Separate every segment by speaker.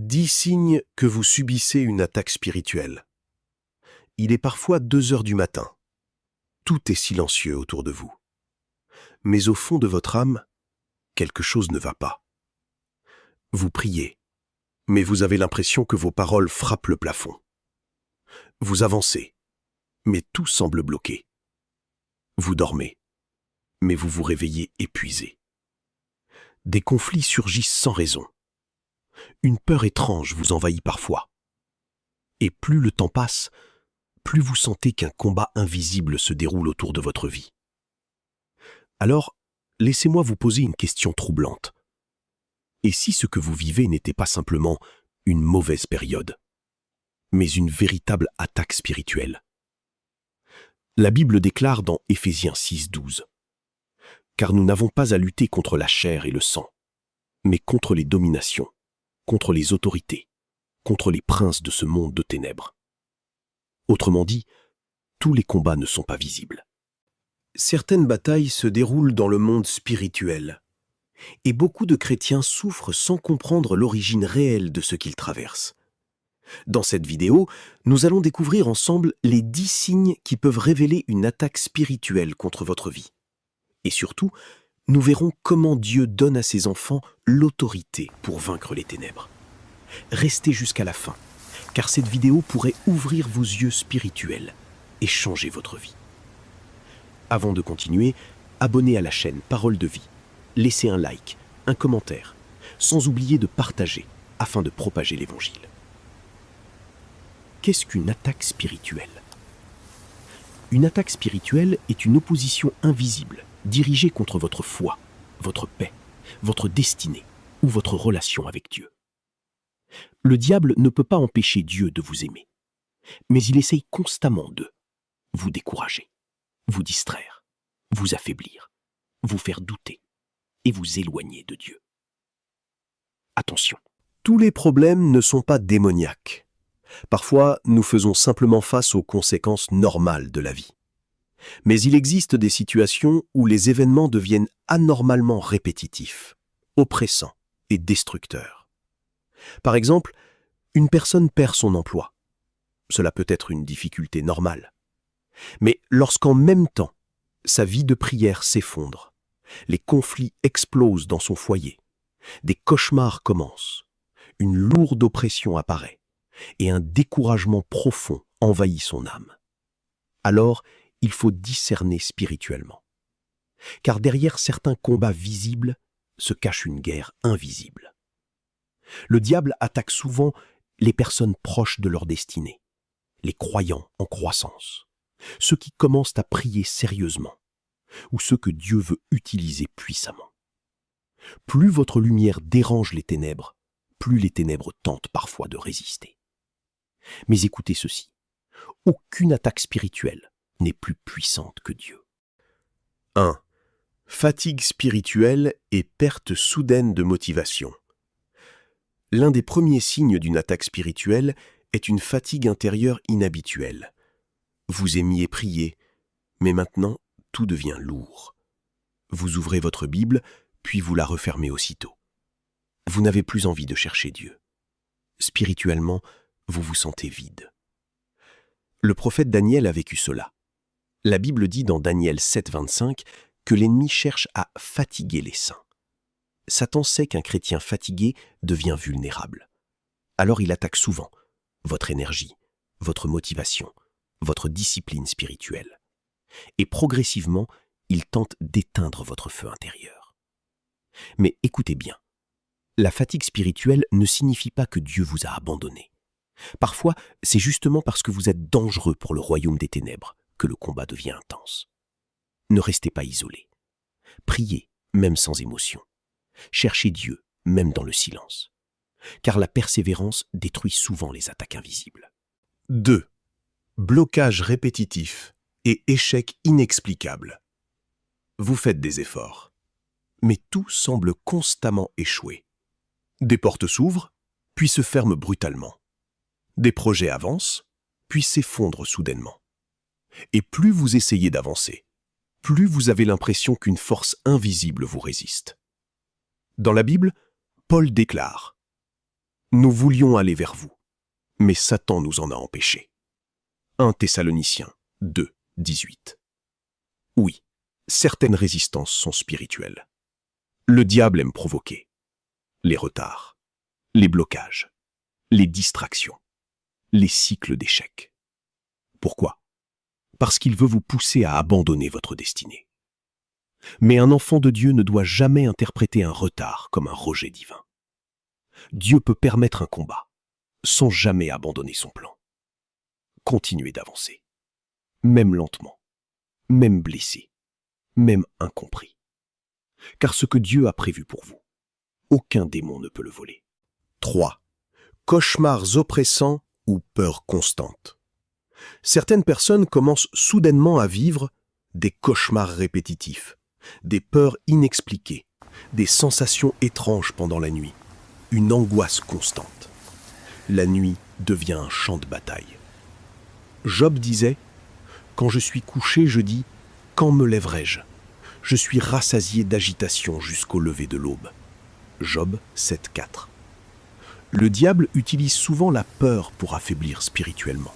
Speaker 1: 10 signes que vous subissez une attaque spirituelle. Il est parfois 2 heures du matin. Tout est silencieux autour de vous. Mais au fond de votre âme, quelque chose ne va pas. Vous priez, mais vous avez l'impression que vos paroles frappent le plafond. Vous avancez, mais tout semble bloqué. Vous dormez, mais vous vous réveillez épuisé. Des conflits surgissent sans raison. Une peur étrange vous envahit parfois. Et plus le temps passe, plus vous sentez qu'un combat invisible se déroule autour de votre vie. Alors, laissez-moi vous poser une question troublante. Et si ce que vous vivez n'était pas simplement une mauvaise période, mais une véritable attaque spirituelle? La Bible déclare dans Éphésiens 6:12 « Car nous n'avons pas à lutter contre la chair et le sang, mais contre les dominations, contre les autorités, contre les princes de ce monde de ténèbres. » Autrement dit, tous les combats ne sont pas visibles. Certaines batailles se déroulent dans le monde spirituel, et beaucoup de chrétiens souffrent sans comprendre l'origine réelle de ce qu'ils traversent. Dans cette vidéo, nous allons découvrir ensemble les 10 signes qui peuvent révéler une attaque spirituelle contre votre vie. Et surtout, nous verrons comment Dieu donne à ses enfants l'autorité pour vaincre les ténèbres. Restez jusqu'à la fin, car cette vidéo pourrait ouvrir vos yeux spirituels et changer votre vie. Avant de continuer, abonnez à la chaîne Parole de Vie, laissez un like, un commentaire, sans oublier de partager afin de propager l'Évangile. Qu'est-ce qu'une attaque spirituelle? Une attaque spirituelle est une opposition invisible dirigée contre votre foi, votre paix, votre destinée ou votre relation avec Dieu. Le diable ne peut pas empêcher Dieu de vous aimer, mais il essaye constamment de vous décourager, vous distraire, vous affaiblir, vous faire douter et vous éloigner de Dieu. Attention, tous les problèmes ne sont pas démoniaques. Parfois, nous faisons simplement face aux conséquences normales de la vie. Mais il existe des situations où les événements deviennent anormalement répétitifs, oppressants et destructeurs. Par exemple, une personne perd son emploi. Cela peut être une difficulté normale. Mais lorsqu'en même temps, sa vie de prière s'effondre, les conflits explosent dans son foyer, des cauchemars commencent, une lourde oppression apparaît, et un découragement profond envahit son âme. Alors, il faut discerner spirituellement. Car derrière certains combats visibles se cache une guerre invisible. Le diable attaque souvent les personnes proches de leur destinée, les croyants en croissance, ceux qui commencent à prier sérieusement, ou ceux que Dieu veut utiliser puissamment. Plus votre lumière dérange les ténèbres, plus les ténèbres tentent parfois de résister. Mais écoutez ceci, aucune attaque spirituelle n'est plus puissante que Dieu. 1. Fatigue spirituelle et perte soudaine de motivation. L'un des premiers signes d'une attaque spirituelle est une fatigue intérieure inhabituelle. Vous aimiez prier, mais maintenant tout devient lourd. Vous ouvrez votre Bible, puis vous la refermez aussitôt. Vous n'avez plus envie de chercher Dieu. Spirituellement, vous vous sentez vide. Le prophète Daniel a vécu cela. La Bible dit dans Daniel 7:25 que l'ennemi cherche à fatiguer les saints. Satan sait qu'un chrétien fatigué devient vulnérable. Alors il attaque souvent votre énergie, votre motivation, votre discipline spirituelle. Et progressivement, il tente d'éteindre votre feu intérieur. Mais écoutez bien, la fatigue spirituelle ne signifie pas que Dieu vous a abandonné. Parfois, c'est justement parce que vous êtes dangereux pour le royaume des ténèbres que le combat devient intense. Ne restez pas isolé. Priez, même sans émotion. Cherchez Dieu, même dans le silence. Car la persévérance détruit souvent les attaques invisibles. 2. Blocage répétitif et échec inexplicable. Vous faites des efforts, mais tout semble constamment échouer. Des portes s'ouvrent, puis se ferment brutalement. Des projets avancent, puis s'effondrent soudainement. Et plus vous essayez d'avancer, plus vous avez l'impression qu'une force invisible vous résiste. Dans la Bible, Paul déclare Nous voulions aller vers vous, mais Satan nous en a empêchés. 1 Thessaloniciens 2, 18. Oui, certaines résistances sont spirituelles. Le diable aime provoquer les retards, les blocages, les distractions, les cycles d'échecs. Pourquoi? Parce qu'il veut vous pousser à abandonner votre destinée. Mais un enfant de Dieu ne doit jamais interpréter un retard comme un rejet divin. Dieu peut permettre un combat, sans jamais abandonner son plan. Continuez d'avancer, même lentement, même blessé, même incompris. Car ce que Dieu a prévu pour vous, aucun démon ne peut le voler. 3. Cauchemars oppressants ou peurs constantes. Certaines personnes commencent soudainement à vivre des cauchemars répétitifs, des peurs inexpliquées, des sensations étranges pendant la nuit, une angoisse constante. La nuit devient un champ de bataille. Job disait « Quand je suis couché, je dis « Quand me lèverai-je » Je suis rassasié d'agitation jusqu'au lever de l'aube. Job 7,4. Le diable utilise souvent la peur pour affaiblir spirituellement.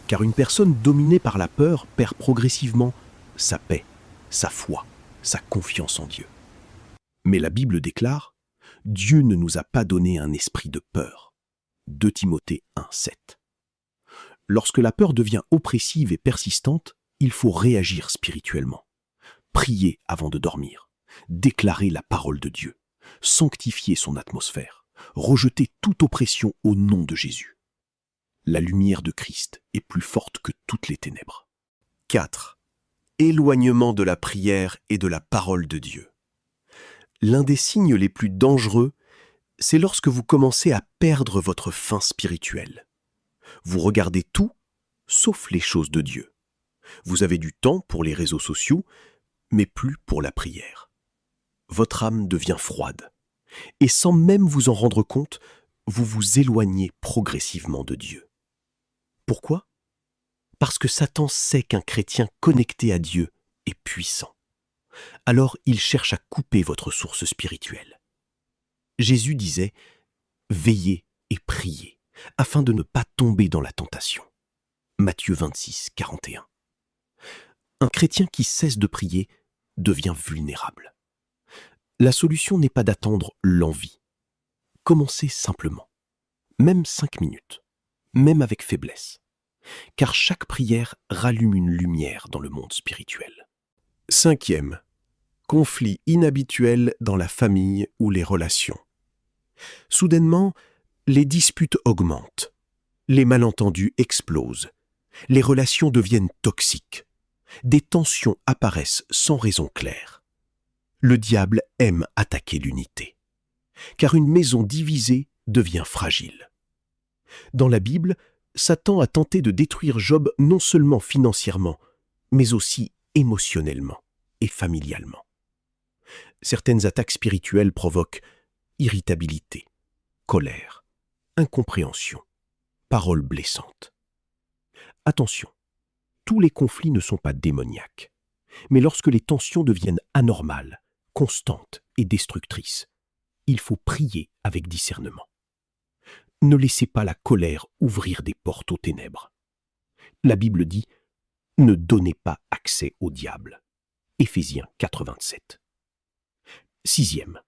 Speaker 1: Car une personne dominée par la peur perd progressivement sa paix, sa foi, sa confiance en Dieu. Mais la Bible déclare « Dieu ne nous a pas donné un esprit de peur ». 2 Timothée 1,7. Lorsque la peur devient oppressive et persistante, il faut réagir spirituellement. Prier avant de dormir, déclarer la parole de Dieu, sanctifier son atmosphère, rejeter toute oppression au nom de Jésus. La lumière de Christ est plus forte que toutes les ténèbres. 4. Éloignement de la prière et de la parole de Dieu. L'un des signes les plus dangereux, c'est lorsque vous commencez à perdre votre faim spirituelle. Vous regardez tout, sauf les choses de Dieu. Vous avez du temps pour les réseaux sociaux, mais plus pour la prière. Votre âme devient froide, et sans même vous en rendre compte, vous vous éloignez progressivement de Dieu. Pourquoi? Parce que Satan sait qu'un chrétien connecté à Dieu est puissant. Alors il cherche à couper votre source spirituelle. Jésus disait « Veillez et priez, afin de ne pas tomber dans la tentation. » Matthieu 26, 41. Un chrétien qui cesse de prier devient vulnérable. La solution n'est pas d'attendre l'envie. Commencez simplement, même 5 minutes, même avec faiblesse, car chaque prière rallume une lumière dans le monde spirituel. 5e, conflit inhabituel dans la famille ou les relations. Soudainement, les disputes augmentent, les malentendus explosent, les relations deviennent toxiques. Des tensions apparaissent sans raison claire. Le diable aime attaquer l'unité, car une maison divisée devient fragile. Dans la Bible, Satan a tenté de détruire Job non seulement financièrement, mais aussi émotionnellement et familialement. Certaines attaques spirituelles provoquent irritabilité, colère, incompréhension, paroles blessantes. Attention, tous les conflits ne sont pas démoniaques, mais lorsque les tensions deviennent anormales, constantes et destructrices, il faut prier avec discernement. Ne laissez pas la colère ouvrir des portes aux ténèbres. La Bible dit « Ne donnez pas accès au diable » Éphésiens 4,27. 6e,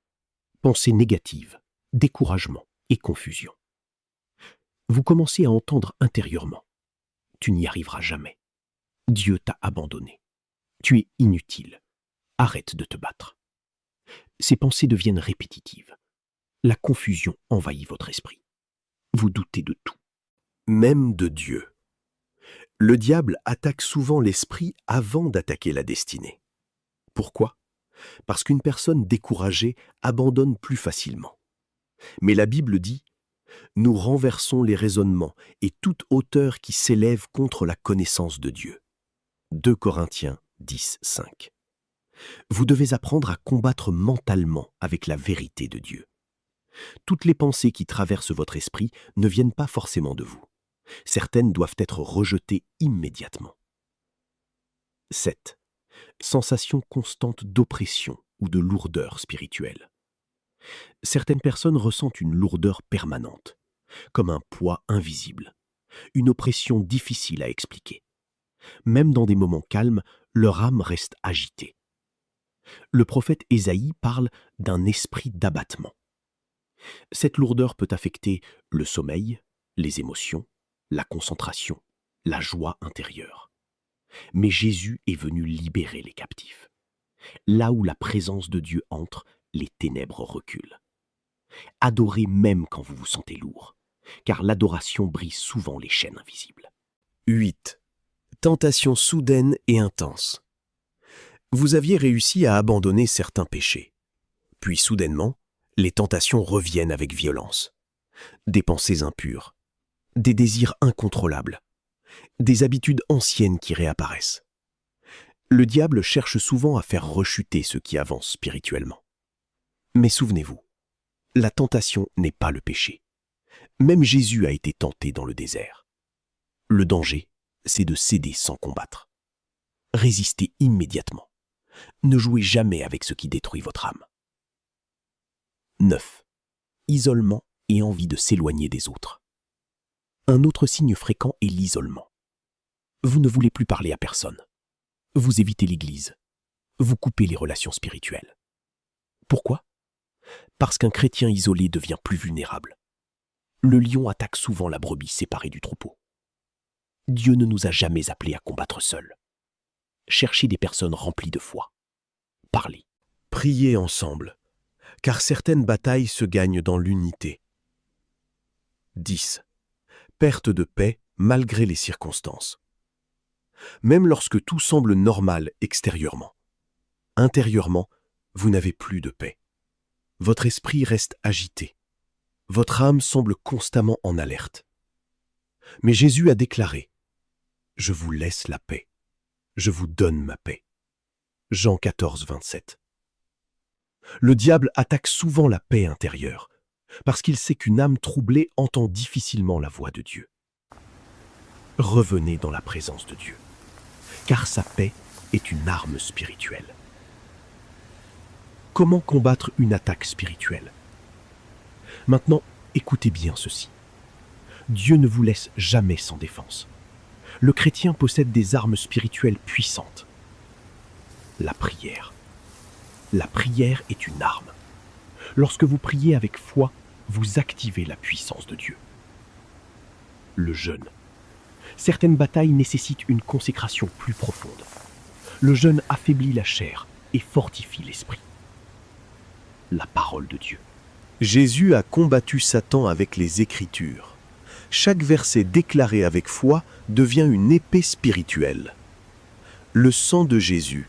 Speaker 1: pensée négative, découragement et confusion. Vous commencez à entendre intérieurement « Tu n'y arriveras jamais. Dieu t'a abandonné. Tu es inutile. Arrête de te battre. » Ces pensées deviennent répétitives. La confusion envahit votre esprit. Vous doutez de tout, même de Dieu. Le diable attaque souvent l'esprit avant d'attaquer la destinée. Pourquoi? Parce qu'une personne découragée abandonne plus facilement. Mais la Bible dit « Nous renversons les raisonnements et toute hauteur qui s'élève contre la connaissance de Dieu. » 2 Corinthiens 10, 5. Vous devez apprendre à combattre mentalement avec la vérité de Dieu. Toutes les pensées qui traversent votre esprit ne viennent pas forcément de vous. Certaines doivent être rejetées immédiatement. 7. Sensation constante d'oppression ou de lourdeur spirituelle. Certaines personnes ressentent une lourdeur permanente, comme un poids invisible, une oppression difficile à expliquer. Même dans des moments calmes, leur âme reste agitée. Le prophète Ésaïe parle d'un esprit d'abattement. Cette lourdeur peut affecter le sommeil, les émotions, la concentration, la joie intérieure. Mais Jésus est venu libérer les captifs. Là où la présence de Dieu entre, les ténèbres reculent. Adorez même quand vous vous sentez lourd, car l'adoration brise souvent les chaînes invisibles. 8. Tentation soudaine et intense. Vous aviez réussi à abandonner certains péchés. Puis soudainement, les tentations reviennent avec violence. Des pensées impures, des désirs incontrôlables, des habitudes anciennes qui réapparaissent. Le diable cherche souvent à faire rechuter ceux qui avancent spirituellement. Mais souvenez-vous, la tentation n'est pas le péché. Même Jésus a été tenté dans le désert. Le danger, c'est de céder sans combattre. Résistez immédiatement. Ne jouez jamais avec ce qui détruit votre âme. 9. Isolement et envie de s'éloigner des autres. Un autre signe fréquent est l'isolement. Vous ne voulez plus parler à personne. Vous évitez l'église. Vous coupez les relations spirituelles. Pourquoi ? Parce qu'un chrétien isolé devient plus vulnérable. Le lion attaque souvent la brebis séparée du troupeau. Dieu ne nous a jamais appelés à combattre seuls. Cherchez des personnes remplies de foi. Parlez. Priez ensemble, car certaines batailles se gagnent dans l'unité. 10. Perte de paix malgré les circonstances. Même lorsque tout semble normal extérieurement, intérieurement, vous n'avez plus de paix. Votre esprit reste agité. Votre âme semble constamment en alerte. Mais Jésus a déclaré « Je vous laisse la paix. Je vous donne ma paix. » Jean 14, 27. Le diable attaque souvent la paix intérieure, parce qu'il sait qu'une âme troublée entend difficilement la voix de Dieu. Revenez dans la présence de Dieu, car sa paix est une arme spirituelle. Comment combattre une attaque spirituelle ? Maintenant, écoutez bien ceci. Dieu ne vous laisse jamais sans défense. Le chrétien possède des armes spirituelles puissantes. La prière. La prière est une arme. Lorsque vous priez avec foi, vous activez la puissance de Dieu. Le jeûne. Certaines batailles nécessitent une consécration plus profonde. Le jeûne affaiblit la chair et fortifie l'esprit. La parole de Dieu. Jésus a combattu Satan avec les Écritures. Chaque verset déclaré avec foi devient une épée spirituelle. Le sang de Jésus.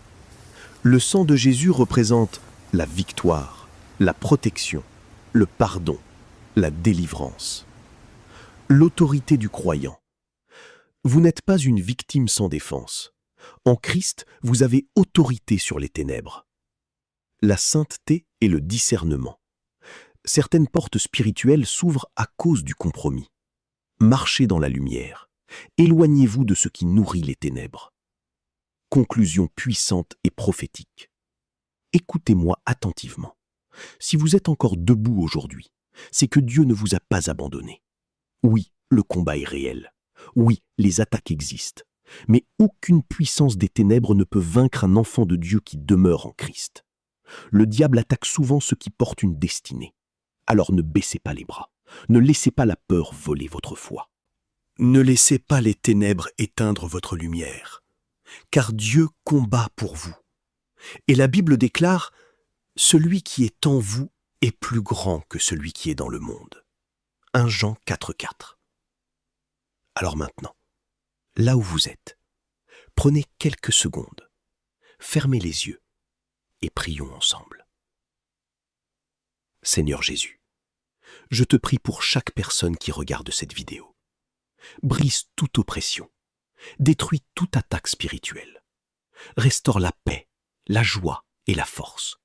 Speaker 1: Le sang de Jésus représente la victoire, la protection, le pardon, la délivrance. L'autorité du croyant. Vous n'êtes pas une victime sans défense. En Christ, vous avez autorité sur les ténèbres. La sainteté et le discernement. Certaines portes spirituelles s'ouvrent à cause du compromis. Marchez dans la lumière. Éloignez-vous de ce qui nourrit les ténèbres. Conclusion puissante et prophétique. Écoutez-moi attentivement. Si vous êtes encore debout aujourd'hui, c'est que Dieu ne vous a pas abandonné. Oui, le combat est réel. Oui, les attaques existent. Mais aucune puissance des ténèbres ne peut vaincre un enfant de Dieu qui demeure en Christ. Le diable attaque souvent ceux qui portent une destinée. Alors ne baissez pas les bras. Ne laissez pas la peur voler votre foi. Ne laissez pas les ténèbres éteindre votre lumière. Car Dieu combat pour vous. Et la Bible déclare « Celui qui est en vous est plus grand que celui qui est dans le monde. » 1 Jean 4, 4. Alors maintenant, là où vous êtes, prenez quelques secondes, fermez les yeux et prions ensemble. Seigneur Jésus, je te prie pour chaque personne qui regarde cette vidéo. Brise toute oppression, détruis toute attaque spirituelle, restaure la paix, la joie et la force.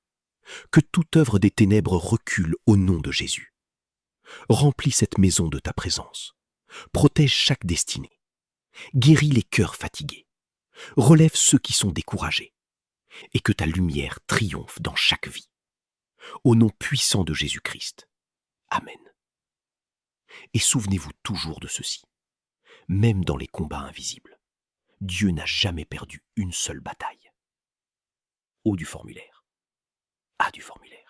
Speaker 1: Que toute œuvre des ténèbres recule au nom de Jésus. Remplis cette maison de ta présence. Protège chaque destinée. Guéris les cœurs fatigués. Relève ceux qui sont découragés. Et que ta lumière triomphe dans chaque vie. Au nom puissant de Jésus-Christ. Amen. Et souvenez-vous toujours de ceci. Même dans les combats invisibles, Dieu n'a jamais perdu une seule bataille. O du formulaire. A du formulaire.